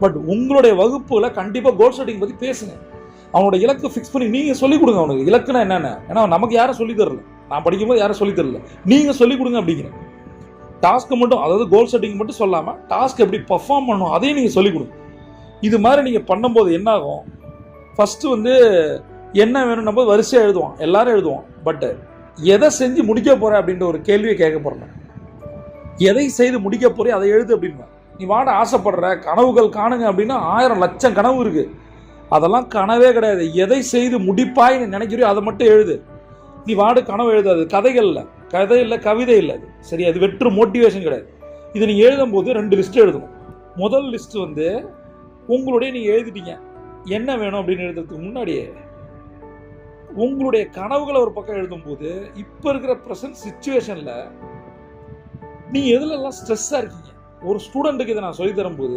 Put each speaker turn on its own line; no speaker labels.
But உங்களுடைய வகுப்புல கண்டிப்பா கோல் செட்டிங் பத்தி பேசுங்க. அவனோட இலக்கு ஃபிக்ஸ் பண்ணி நீங்க சொல்லிக் கொடுங்க. அவனுக்கு இலக்குனா என்னென்ன, ஏன்னா நமக்கு யாரும் சொல்லி தரல, நான் படிக்கும்போது யாரும் சொல்லி தரல, நீங்க சொல்லிக் கொடுங்க. அப்படிங்கிறேன் டாஸ்க்கு மட்டும், அதாவது கோல் செட்டிங் மட்டும் சொல்லாம டாஸ்க் எப்படி பர்ஃபார்ம் பண்ணணும் அதையும் நீங்க சொல்லிக் கொடுங்க. இது மாதிரி நீங்க பண்ணும்போது என்ன ஆகும், ஃபர்ஸ்ட் என்ன வேணும் போது வரிசையா எழுதுவான், எல்லாரும் எழுதுவான். பட் எதை செஞ்சு முடிக்க போற அப்படின்ற ஒரு கேள்வியை கேட்க போறேன். எதை செய்து முடிக்க போறே அதை எழுது அப்படின்னு. நீ வாட ஆசைப்படுற கனவுகள் காணுங்க அப்படின்னா 1000 லட்சம் கனவு இருக்கு, அதெல்லாம் கனவே கிடையாது. எதை செய்து முடிப்பாய் நினைக்கிறியோ அதை மட்டும் எழுது. நீ வாடு கனவு எழுதாது, கதைகள் இல்லை, கதை இல்லை, கவிதை இல்லை, அது சரி, அது வெற்று மோட்டிவேஷன் கிடையாது. இது நீங்க எழுதும் போது 2 லிஸ்ட் எழுதணும். முதல் லிஸ்ட் உங்களுடைய நீங்க எழுதிட்டீங்க, என்ன வேணும் அப்படின்னு எழுதுறதுக்கு முன்னாடியே உங்களுடைய கனவுகளை ஒரு பக்கம் எழுதும் போது இப்ப இருக்கிற பிரசன்ட் சிச்சுவேஷன்ல நீங்க எதுல எல்லாம் ஸ்ட்ரெஸ்ஸா இருக்கீங்க. ஒரு ஸ்டூடெண்ட்டுக்கு இதை நான் சொல்லி தரும் போது